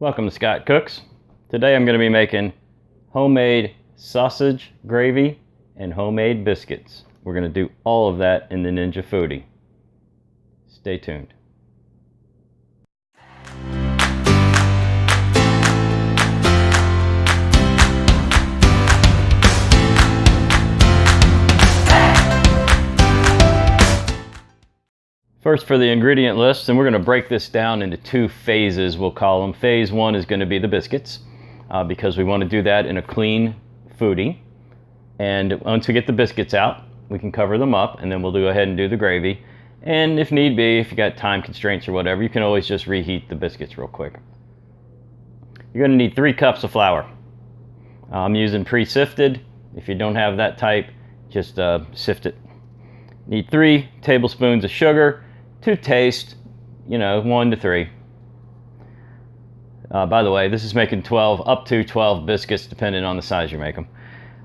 Welcome to Scott Cooks. Today I'm going to be making homemade sausage gravy and homemade biscuits. We're going to do all of that in the Ninja Foodi. Stay tuned. First for the ingredient list, and we're going to break this down into two phases, we'll call them. Phase one is going to be the biscuits, because we want to do that in a clean Foodi. And once we get the biscuits out, we can cover them up, and then we'll go ahead and do the gravy. And if need be, if you got time constraints or whatever, you can always just reheat the biscuits real quick. You're going to need 3 cups of flour. I'm using pre-sifted. If you don't have that type, just sift it. Need 3 tablespoons of sugar. To taste, 1 to 3. By the way, this is making up to 12 biscuits, depending on the size you make them.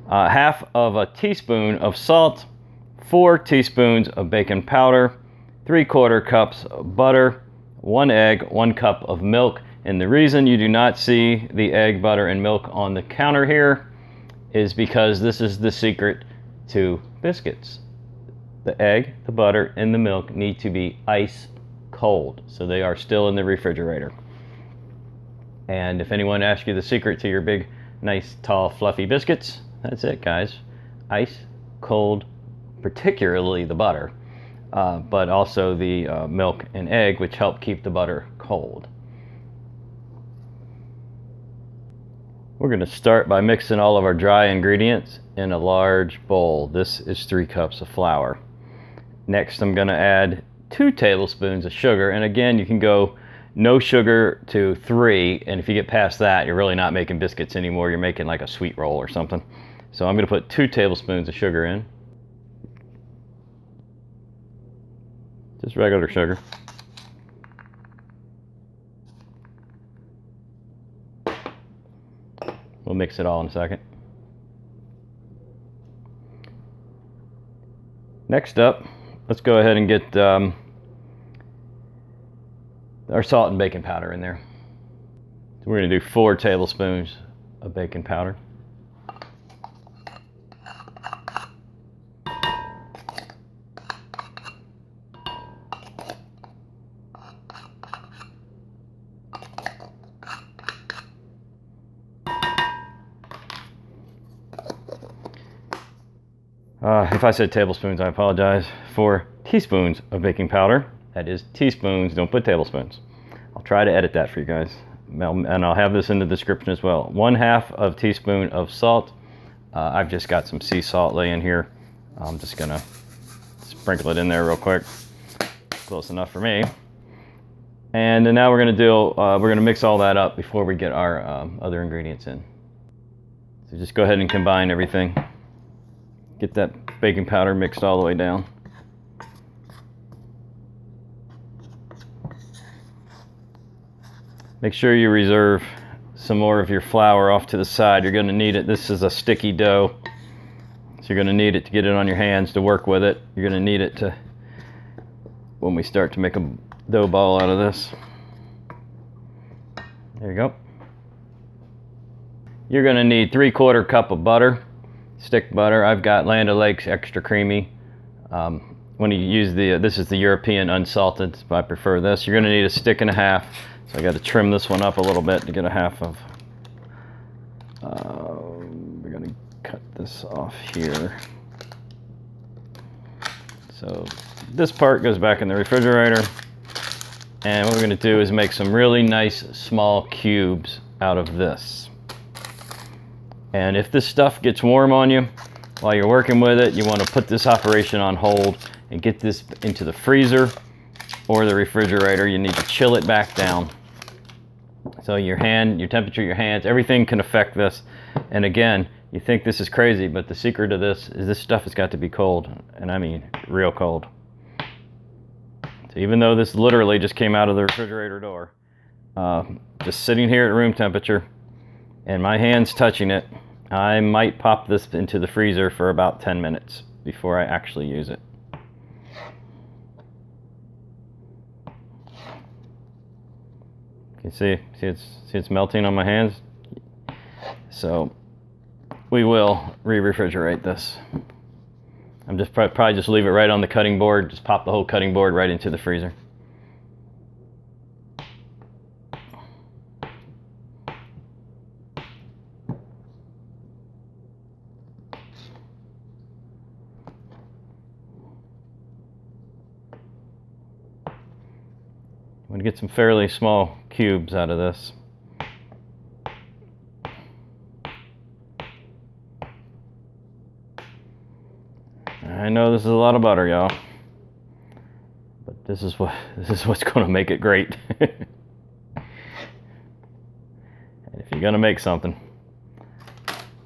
Half of a teaspoon of salt, 4 teaspoons of baking powder, 3/4 cups of butter, 1 egg, 1 cup of milk. And the reason you do not see the egg, butter, and milk on the counter here is because this is the secret to biscuits. The egg, the butter, and the milk need to be ice cold, so they are still in the refrigerator. And if anyone asks you the secret to your big, nice, tall, fluffy biscuits, that's it, guys. Ice cold, particularly the butter, but also the milk and egg, which help keep the butter cold. We're going to start by mixing all of our dry ingredients in a large bowl. This is 3 cups of flour. Next, I'm going to add 2 tablespoons of sugar. And again, you can go no sugar to 3. And if you get past that, you're really not making biscuits anymore. You're making like a sweet roll or something. So I'm going to put 2 tablespoons of sugar in. Just regular sugar. We'll mix it all in a second. Next up, let's go ahead and get our salt and baking powder in there. So we're going to do 4 tablespoons of baking powder. If I said tablespoons, I apologize. 4 teaspoons of baking powder. That is teaspoons, don't put tablespoons. I'll try to edit that for you guys. And I'll have this in the description as well. 1/2 teaspoon of salt. I've just got some sea salt laying here. I'm just gonna sprinkle it in there real quick. Close enough for me. And then now we're gonna mix all that up before we get our other ingredients in. So just go ahead and combine everything. Get that baking powder mixed all the way down. Make sure you reserve some more of your flour off to the side. You're going to need it. This is a sticky dough, so you're going to need it to get it on your hands to work with it. You're going to need it to when we start to make a dough ball out of this. There you go. You're going to need 3/4 cup of butter. Stick butter. I've got Land O'Lakes extra creamy. When you use this is the European unsalted, so I prefer this. You're going to need 1.5 sticks. So I got to trim this one up a little bit to get 1/2 of. We're going to cut this off here. So this part goes back in the refrigerator. And what we're going to do is make some really nice small cubes out of this. And if this stuff gets warm on you while you're working with it, you want to put this operation on hold and get this into the freezer or the refrigerator. You need to chill it back down. So your temperature, your hands, everything can affect this. And again, you think this is crazy, but the secret to this is this stuff has got to be cold. And I mean real cold. So even though this literally just came out of the refrigerator door, just sitting here at room temperature, and my hand's touching it, I might pop this into the freezer for about 10 minutes before I actually use it. You see it's melting on my hands. So we will re-refrigerate this. I'm just probably just leave it right on the cutting board. Just pop the whole cutting board right into the freezer. I'm going to get some fairly small cubes out of this. I know this is a lot of butter, y'all, but this is what's going to make it great. And if you're going to make something,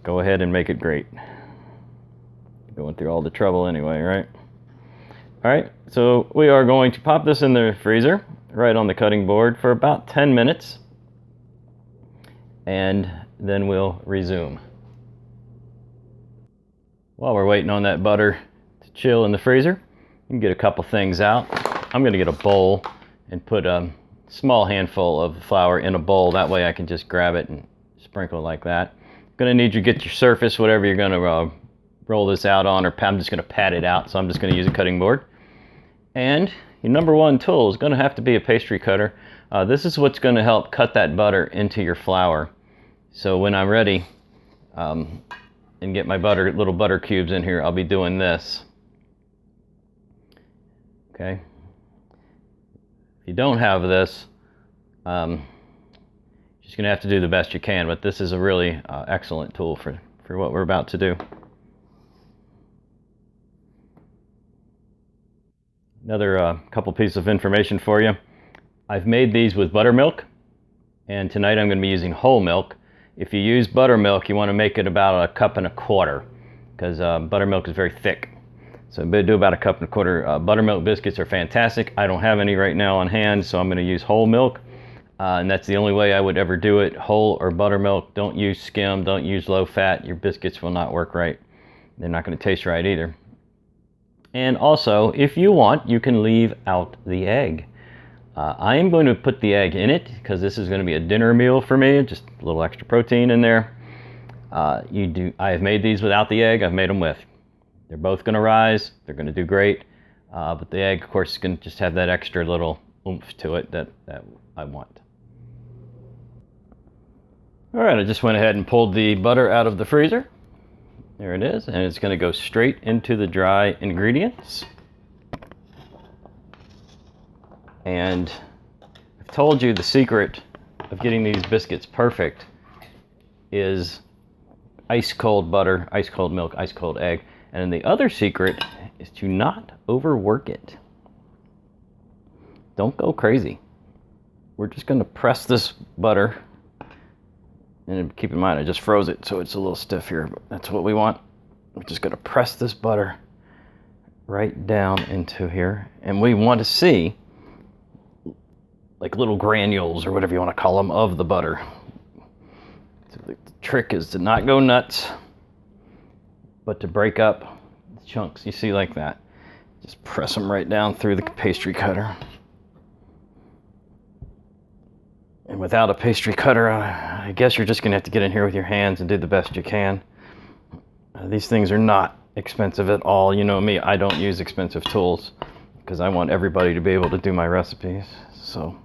go ahead and make it great. Going through all the trouble anyway, right? All right, so we are going to pop this in the freezer right on the cutting board for about 10 minutes, and then we'll resume. While we're waiting on that butter to chill in the freezer, you can get a couple things out. I'm going to get a bowl and put a small handful of flour in a bowl. That way I can just grab it and sprinkle like that. Going to need you to get your surface, whatever you're going to roll this out on, or I'm just going to pat it out, so I'm just going to use a cutting board. And your number one tool is going to have to be a pastry cutter. This is what's going to help cut that butter into your flour. So when I'm ready and get my little butter cubes in here, I'll be doing this. Okay. If you don't have this, you're just going to have to do the best you can, but this is a really excellent tool for what we're about to do. Another couple pieces of information for you. I've made these with buttermilk, and tonight I'm going to be using whole milk. If you use buttermilk, you want to make it about 1.25 cups, because buttermilk is very thick. So do about 1.25 cups. Buttermilk biscuits are fantastic. I don't have any right now on hand, so I'm going to use whole milk. And that's the only way I would ever do it, whole or buttermilk. Don't use skim, don't use low fat. Your biscuits will not work right. They're not going to taste right either. And also, if you want, you can leave out the egg. I am going to put the egg in it because this is going to be a dinner meal for me, just a little extra protein in there. I have made these without the egg, I've made them with. They're both going to rise, they're going to do great, but the egg, of course, is going to just have that extra little oomph to it that I want. All right, I just went ahead and pulled the butter out of the freezer. There it is, and it's going to go straight into the dry ingredients. And I've told you the secret of getting these biscuits perfect is ice cold butter, ice cold milk, ice cold egg. And then the other secret is to not overwork it. Don't go crazy. We're just going to press this butter. And keep in mind, I just froze it, so it's a little stiff here, but that's what we want. We're just going to press this butter right down into here. And we want to see like little granules, or whatever you want to call them, of the butter. So the trick is to not go nuts, but to break up the chunks. You see, like that. Just press them right down through the pastry cutter. And without a pastry cutter, I guess you're just going to have to get in here with your hands and do the best you can. These things are not expensive at all. You know me, I don't use expensive tools because I want everybody to be able to do my recipes. So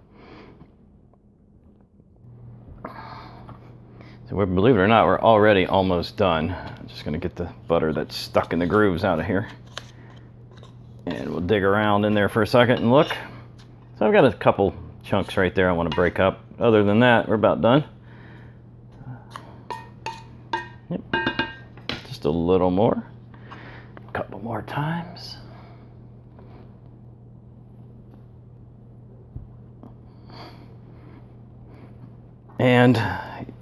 believe it or not, we're already almost done. I'm just going to get the butter that's stuck in the grooves out of here. And we'll dig around in there for a second and look. So I've got a couple chunks right there I want to break up. Other than that, we're about done. Yep. Just a little more. A couple more times. And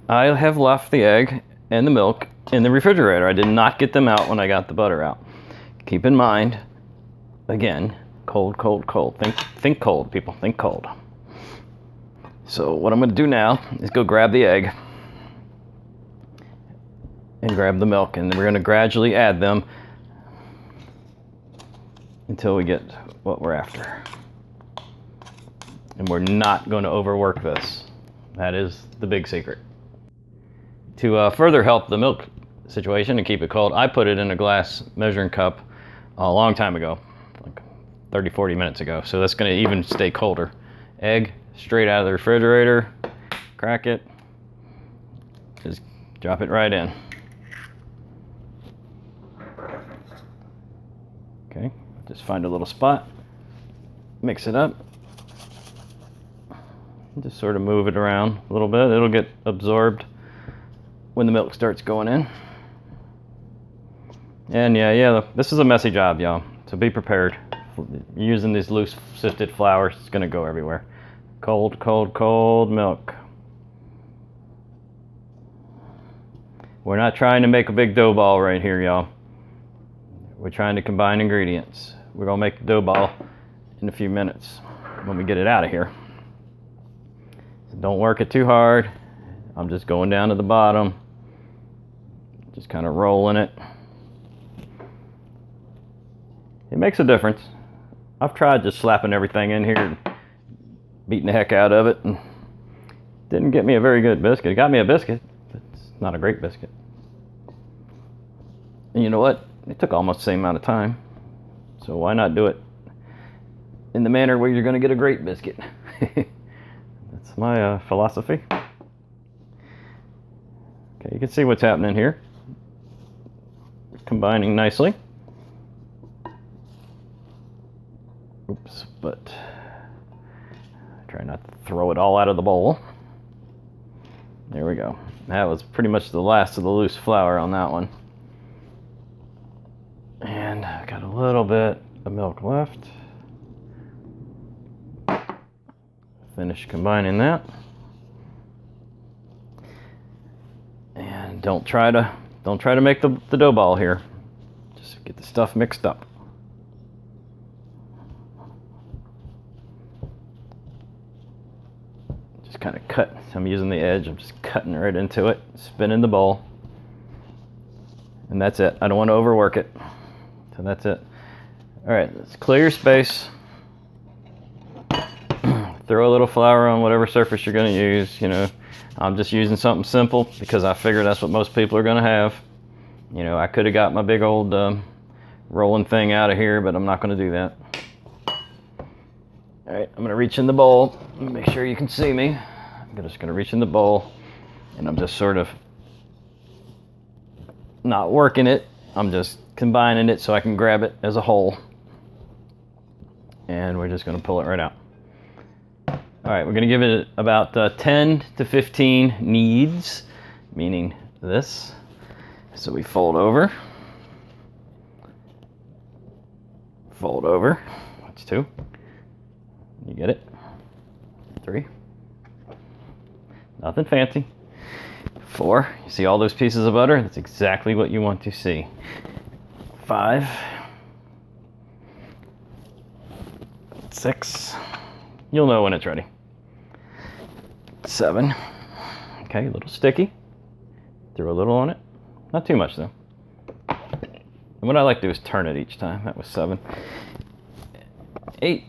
I have left the egg and the milk in the refrigerator. I did not get them out when I got the butter out. Keep in mind, again, cold, cold, cold. Think cold, people. Think cold. So what I'm going to do now is go grab the egg and grab the milk, and we're going to gradually add them until we get what we're after. And we're not going to overwork this. That is the big secret. To further help the milk situation and keep it cold, I put it in a glass measuring cup a long time ago, like 30-40 minutes ago. So that's going to even stay colder. Egg straight out of the refrigerator, crack it, just drop it right in. Okay, just find a little spot, mix it up, just sort of move it around a little bit. It'll get absorbed when the milk starts going in. And yeah, this is a messy job, y'all, so be prepared. Using these loose sifted flour, it's gonna go everywhere. Cold, cold, cold milk. We're not trying to make a big dough ball right here, y'all. We're trying to combine ingredients. We're gonna make the dough ball in a few minutes when we get it out of here. So don't work it too hard. I'm just going down to the bottom, just kind of rolling it. It makes a difference. I've tried just slapping everything in here, beating the heck out of it, and didn't get me a very good biscuit. It got me a biscuit, but it's not a great biscuit. And you know what? It took almost the same amount of time. So why not do it in the manner where you're going to get a great biscuit? That's my philosophy. Okay, you can see what's happening here. Combining nicely. Oops, but try not to throw it all out of the bowl. There we go. That was pretty much the last of the loose flour on that one. And I've got a little bit of milk left. Finish combining that. And don't try to make the dough ball here. Just get the stuff mixed up. Just kind of cut. I'm using the edge. I'm just cutting right into it, spinning the bowl. And that's it. I don't want to overwork it. So that's it. All right, let's clear your space. Throw a little flour on whatever surface you're going to use. You know, I'm just using something simple because I figure that's what most people are going to have. You know, I could have got my big old rolling thing out of here, but I'm not going to do that. All right, I'm going to reach in the bowl. Make sure you can see me. I'm just going to reach in the bowl, and I'm just sort of not working it. I'm just combining it so I can grab it as a whole. And we're just going to pull it right out. All right, we're going to give it about 10 to 15 kneads, meaning this. So we fold over. Fold over. That's 2. You get it? 3. Nothing fancy. 4. You see all those pieces of butter? That's exactly what you want to see. 5. 6. You'll know when it's ready. 7. Okay, a little sticky. Throw a little on it. Not too much though. And what I like to do is turn it each time. That was 7. 8.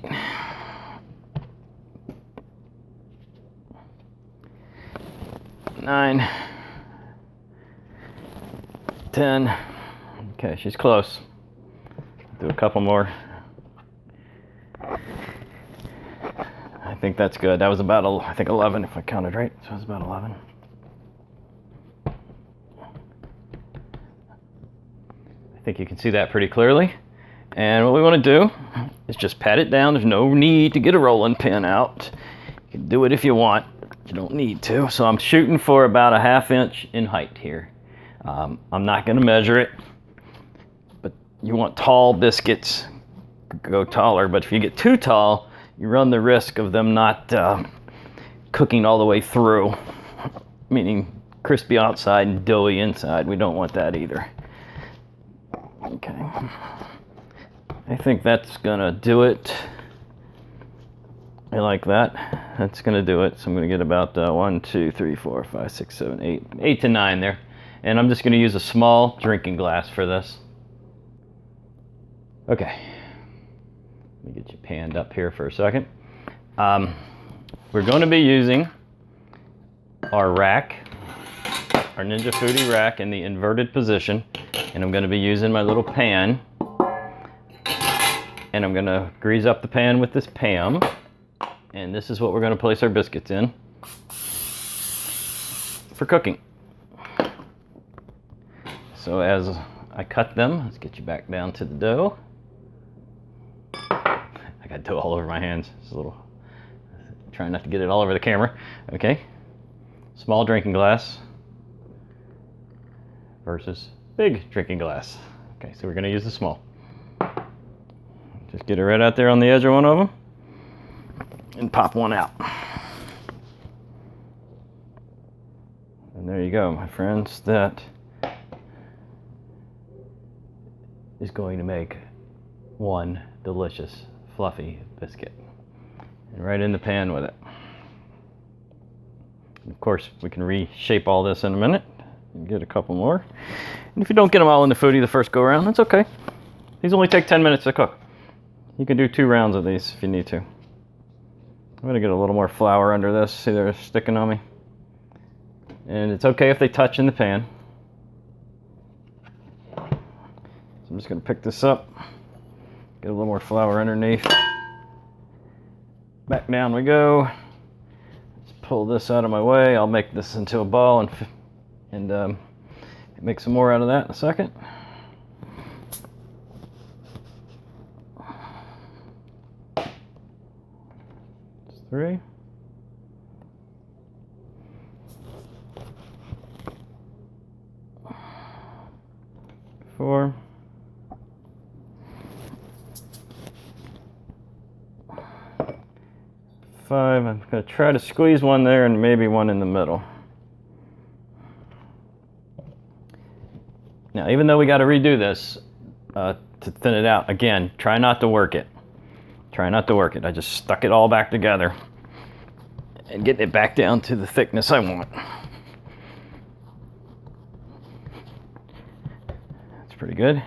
9. 10. Okay, she's close. Do a couple more. I think that's good. That was about, I think 11 if I counted right. So it was about 11. I think you can see that pretty clearly. And what we want to do is just pat it down. There's no need to get a rolling pin out. You can do it if you want. You don't need to. So I'm shooting for about a 1/2 inch in height here. I'm not going to measure it, but you want tall biscuits. Go taller, but if you get too tall, you run the risk of them not cooking all the way through, meaning crispy outside and doughy inside. We don't want that either. Okay, I think that's gonna do it. I like that. That's gonna do it. So I'm gonna get about 1, 2, 3, 4, 5, 6, 7, 8, 8 to 9 there. And I'm just gonna use a small drinking glass for this. Okay. Let me get you panned up here for a second. We're going to be using our rack, our Ninja Foodi rack in the inverted position, and I'm going to be using my little pan, and I'm going to grease up the pan with this Pam, and this is what we're going to place our biscuits in for cooking. So as I cut them, let's get you back down to the dough. I got dough all over my hands. It's a little, trying not to get it all over the camera. Okay, small drinking glass versus big drinking glass. Okay, so we're going to use the small. Just get it right out there on the edge of one of them and pop one out. And there you go, my friends. That is going to make one delicious fluffy biscuit. And right in the pan with it. And of course, we can reshape all this in a minute and get a couple more. And if you don't get them all in the Foodi the first go around, that's okay. These only take 10 minutes to cook. You can do 2 rounds of these if you need to. I'm gonna get a little more flour under this. See, they're sticking on me. And it's okay if they touch in the pan. So I'm just gonna pick this up, get a little more flour underneath. Back down we go. Let's pull this out of my way. I'll make this into a ball and make some more out of that in a second. 3. 4. 5. I'm going to try to squeeze one there and maybe one in the middle. Now, even though we got to redo this to thin it out, again, try not to work it. Try not to work it. I just stuck it all back together and getting it back down to the thickness I want. That's pretty good.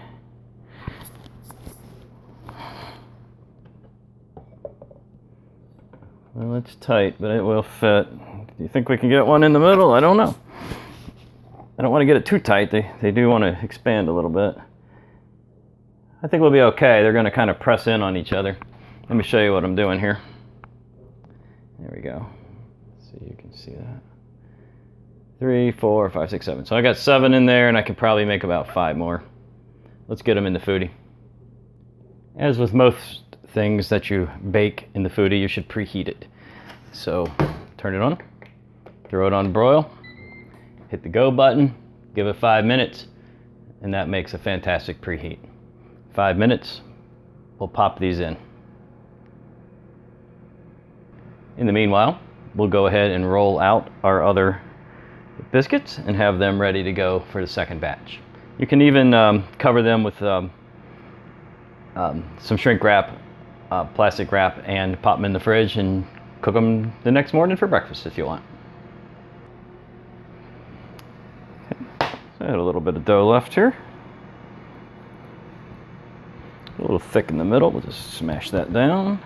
Well, it's tight, but it will fit. Do you think we can get one in the middle? I don't know. I don't want to get it too tight. They do want to expand a little bit. I think we'll be okay. They're going to kind of press in on each other. Let me show you what I'm doing here. There we go. So you can see that. 3, 4, 5, 6, 7. So I got 7 in there, and I could probably make about 5 more. Let's get them in the Foodi. As with most things that you bake in the Foodi, you should preheat it. So turn it on, throw it on broil, hit the go button, give it 5 minutes, and that makes a fantastic preheat. 5 minutes, we'll pop these in. In the meanwhile, we'll go ahead and roll out our other biscuits and have them ready to go for the second batch. You can even cover them with some shrink wrap, plastic wrap, and pop them in the fridge and cook them the next morning for breakfast if you want. Okay. So I had a little bit of dough left here. A little thick in the middle, we'll just smash that down.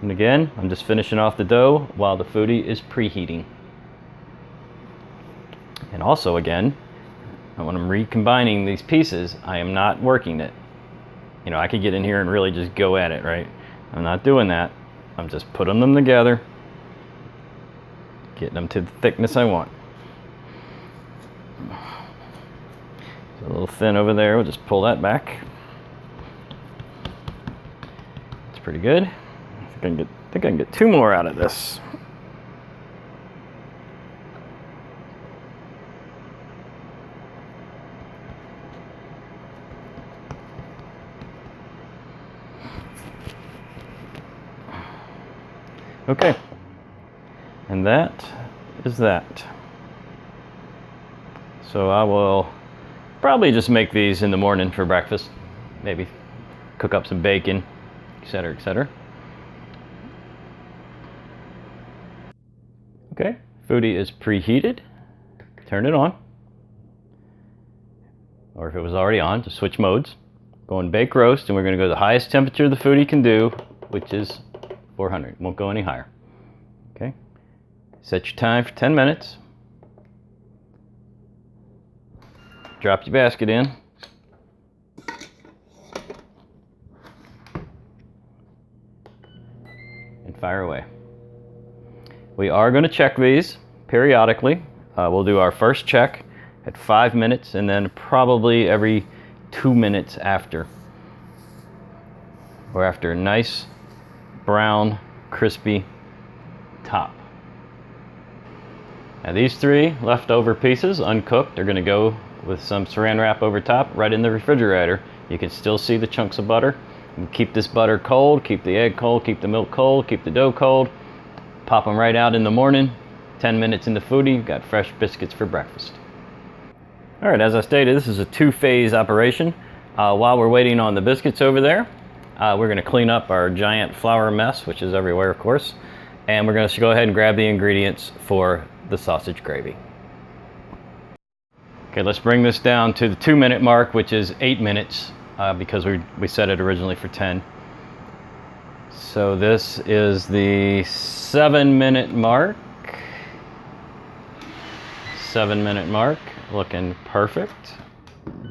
And again, I'm just finishing off the dough while the Foodi is preheating. And also again, when I'm recombining these pieces, I am not working it. You know, I could get in here and really just go at it, right? I'm not doing that. I'm just putting them together, getting them to the thickness I want. It's a little thin over there, we'll just pull that back. It's pretty good. I think I can get 2 more out of this. Okay, and that is that. So I will probably just make these in the morning for breakfast. Maybe cook up some bacon, etc., etc. Okay, Foodi is preheated. Turn it on. or if it was already on, to switch modes. Go in bake roast, and we're going to go to the highest temperature the Foodi can do, which is 400. Won't go any higher. Okay. Set your time for 10 minutes. Drop your basket in. And fire away. We are going to check these periodically. We'll do our first check at 5 minutes, and then probably every 2 minutes after. Or after a nice brown, crispy top. Now these 3 leftover pieces, uncooked, are going to go with some saran wrap over top right in the refrigerator. You can still see the chunks of butter. And keep this butter cold, keep the egg cold, keep the milk cold, keep the dough cold. Pop them right out in the morning. 10 minutes in the Foodi, you've got fresh biscuits for breakfast. All right, as I stated, this is a 2-phase operation. While we're waiting on the biscuits over there, we're going to clean up our giant flour mess, which is everywhere, of course. And we're going to go ahead and grab the ingredients for the sausage gravy. Okay, let's bring this down to the 2-minute mark, which is 8 minutes, because we set it originally for 10. So this is the 7-minute mark. 7-minute mark, looking perfect.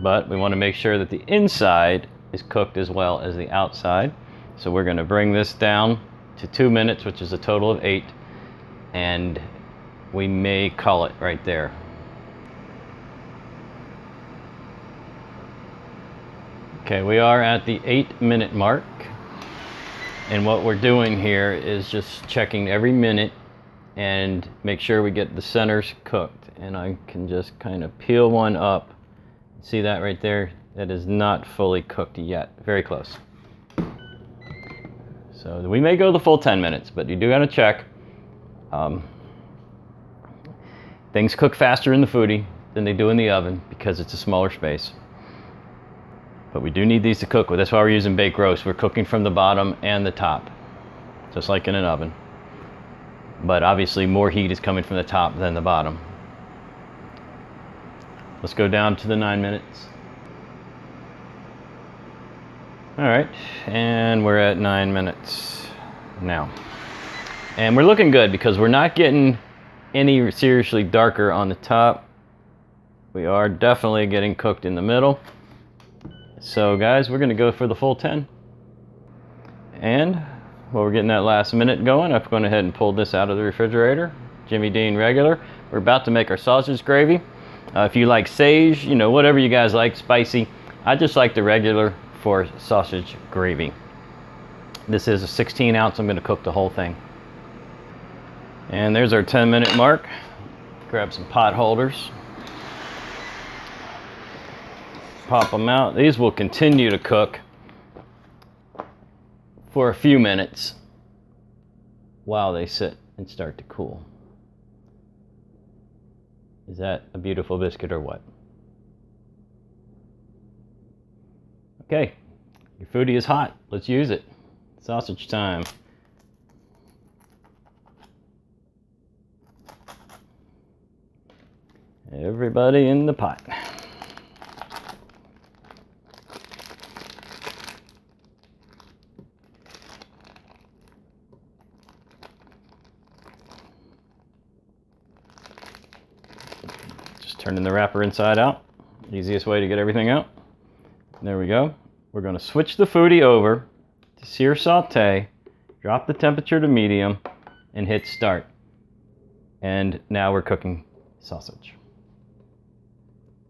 But we want to make sure that the inside is cooked as well as the outside. So we're going to bring this down to 2 minutes, which is a total of 8. And we may call it right there. Okay, we are at the 8-minute mark. And what we're doing here is just checking every minute and make sure we get the centers cooked. And I can just kind of peel one up. See that right there? That is not fully cooked yet. Very close. So we may go the full 10 minutes, but you do got to check. Things cook faster in the Foodi than they do in the oven because it's a smaller space. But we do need these to cook with. That's why we're using bake roast. We're cooking from the bottom and the top, just like in an oven. But obviously more heat is coming from the top than the bottom. Let's go down to the 9 minutes. All right, and we're at 9 minutes now. And we're looking good because we're not getting any seriously darker on the top. We are definitely getting cooked in the middle. So guys, we're gonna go for the full 10. And while we're getting that last minute going, I've gone ahead and pulled this out of the refrigerator. Jimmy Dean regular. We're about to make our sausage gravy. If you like sage, you know, whatever you guys like, spicy. I just like the regular for sausage gravy. This is a 16 ounce. I'm gonna cook the whole thing. And there's our 10-minute mark. Grab some pot holders. Pop them out. These will continue to cook for a few minutes while they sit and start to cool. Is that a beautiful biscuit or what? Okay, your Foodi is hot. Let's use it. Sausage time. Everybody in the pot. Turning the wrapper inside out. Easiest way to get everything out. There we go. We're going to switch the Foodi over to sear saute, drop the temperature to medium, and hit start. And now we're cooking sausage.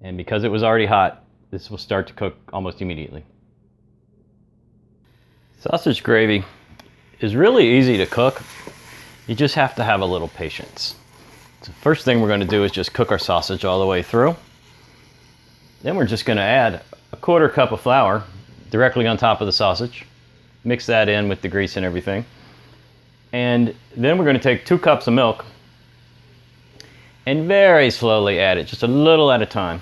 And because it was already hot, this will start to cook almost immediately. Sausage gravy is really easy to cook. You just have to have a little patience. So first thing we're going to do is just cook our sausage all the way through. Then we're just going to add a 1/4 cup of flour directly on top of the sausage. Mix that in with the grease and everything. And then we're going to take 2 cups of milk and very slowly add it, just a little at a time.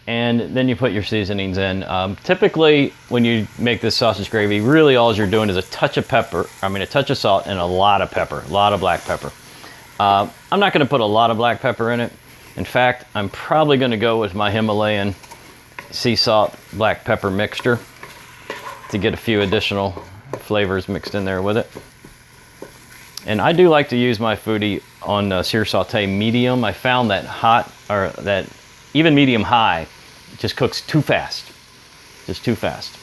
And then you put your seasonings in. Typically, when you make this sausage gravy, really all you're doing is a touch of salt and a lot of pepper, a lot of black pepper. I'm not going to put a lot of black pepper in it. In fact, I'm probably going to go with my Himalayan sea salt, black pepper mixture to get a few additional flavors mixed in there with it. And I do like to use my Foodi on sear saute medium. I found that hot, or that even medium high, just cooks too fast. Just too fast.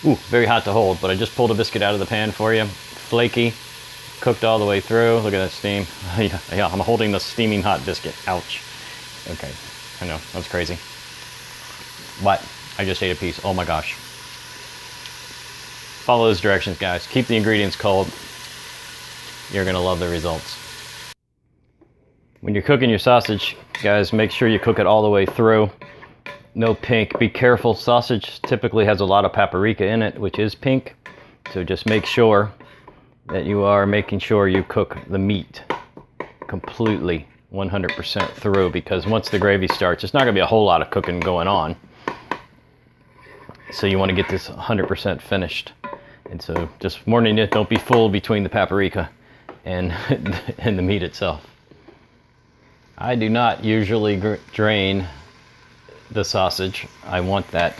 Ooh, very hot to hold, but I just pulled a biscuit out of the pan for you. Flaky, cooked all the way through. Look at that steam. Yeah, I'm holding the steaming hot biscuit. Ouch. Okay, I know, that's crazy. But I just ate a piece. Oh my gosh. Follow those directions, guys. Keep the ingredients cold. You're gonna love the results. When you're cooking your sausage, guys, make sure you cook it all the way through. No pink. Be careful. Sausage typically has a lot of paprika in it, which is pink. So just make sure that you are making sure you cook the meat completely 100% through, because once the gravy starts, it's not gonna be a whole lot of cooking going on. So you want to get this 100% finished. And so just warning you, don't be fooled between the paprika and, and the meat itself. I do not usually drain the sausage. I want that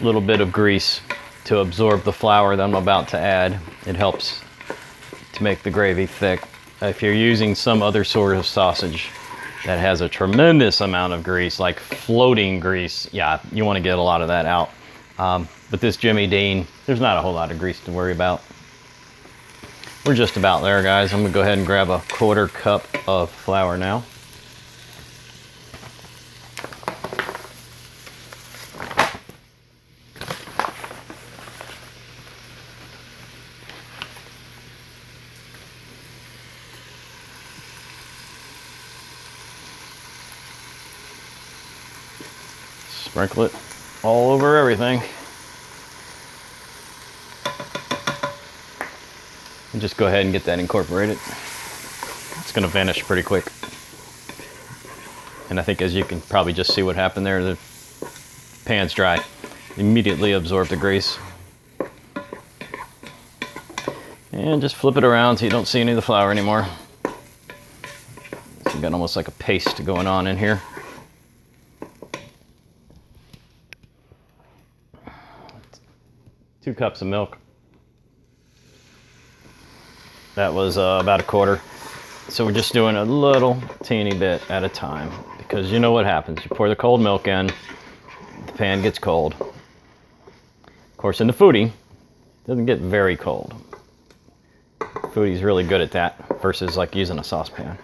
little bit of grease to absorb the flour that I'm about to add. It helps to make the gravy thick. If you're using some other sort of sausage that has a tremendous amount of grease, like floating grease, yeah, you want to get a lot of that out. But this Jimmy Dean, there's not a whole lot of grease to worry about. We're just about there, guys. I'm gonna go ahead and grab a 1/4 cup of flour now. Sprinkle it all over everything. And just go ahead and get that incorporated. It's gonna vanish pretty quick. And I think, as you can probably just see what happened there, the pan's dry. Immediately absorb the grease. And just flip it around so you don't see any of the flour anymore. So you got almost like a paste going on in here. Two cups of milk. That was about 1/4. So we're just doing a little teeny bit at a time, because you know what happens. You pour the cold milk in, the pan gets cold. Of course, in the Foodi, it doesn't get very cold. Foodi's really good at that versus like using a saucepan.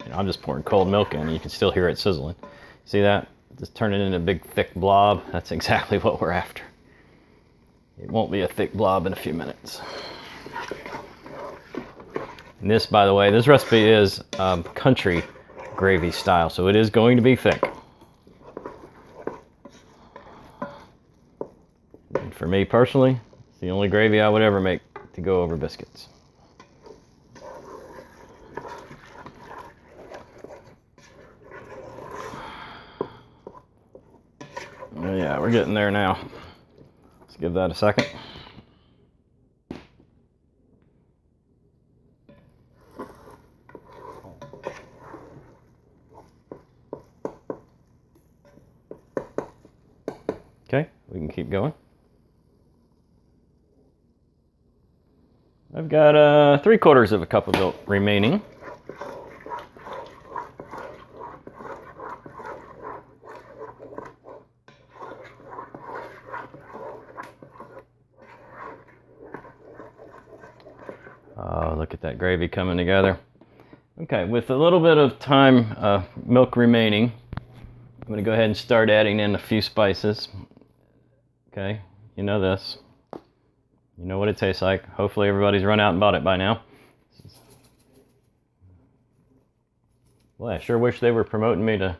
You know, I'm just pouring cold milk in and you can still hear it sizzling. See that? Just turn it into a big thick blob. That's exactly what we're after. It won't be a thick blob in a few minutes. And this, by the way, this recipe is country gravy style, so it is going to be thick. And for me personally, it's the only gravy I would ever make to go over biscuits. Yeah, we're getting there now. Let's give that a second. Okay, we can keep going. I've got 3/4 of a cup of milk remaining. Oh, look at that gravy coming together. Okay, with a little bit of time, milk remaining, I'm going to go ahead and start adding in a few spices. Okay, you know this. You know what it tastes like. Hopefully everybody's run out and bought it by now. Well, I sure wish they were promoting me to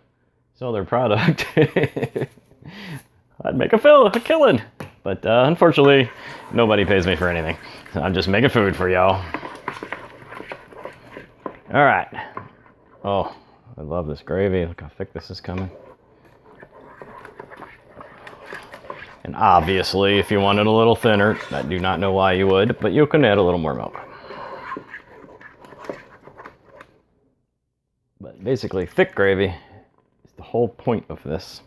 sell their product. I'd make a killing. But unfortunately, nobody pays me for anything. I'm just making food for y'all. All right. Oh, I love this gravy. Look how thick this is coming. And obviously, if you want it a little thinner, I do not know why you would, but you can add a little more milk. But basically, thick gravy is the whole point of this.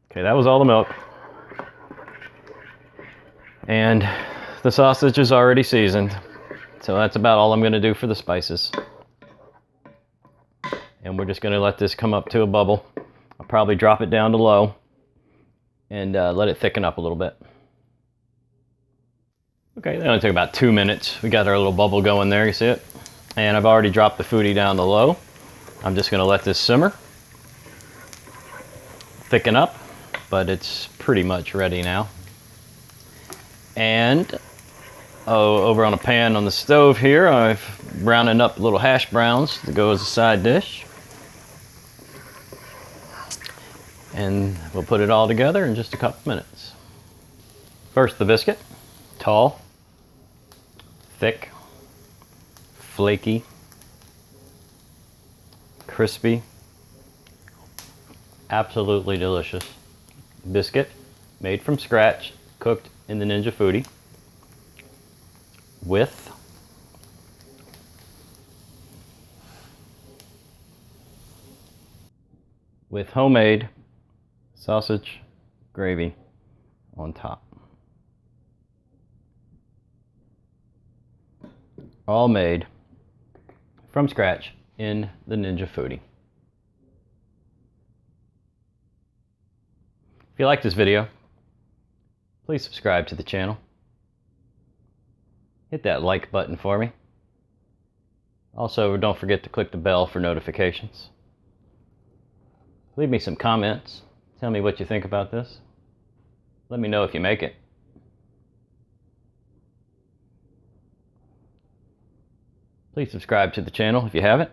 Okay, that was all the milk. And the sausage is already seasoned. So that's about all I'm going to do for the spices. And we're just going to let this come up to a bubble. I'll probably drop it down to low and let it thicken up a little bit. Okay, that only took about 2 minutes. We got our little bubble going there, you see it? And I've already dropped the Foodi down to low. I'm just going to let this simmer. Thicken up, but it's pretty much ready now. And over on a pan on the stove here, I've browned up little hash browns to go as a side dish. And we'll put it all together in just a couple minutes. First, the biscuit. Tall, thick, flaky, crispy, absolutely delicious biscuit made from scratch, cooked in the Ninja Foodi with homemade sausage gravy on top. All made from scratch in the Ninja Foodi. If you like this video, please subscribe to the channel. Hit that like button for me. Also, don't forget to click the bell for notifications. Leave me some comments. Tell me what you think about this. Let me know if you make it. Please subscribe to the channel if you haven't.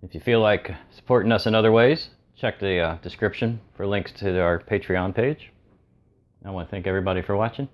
If you feel like supporting us in other ways, check the description for links to our Patreon page. I want to thank everybody for watching.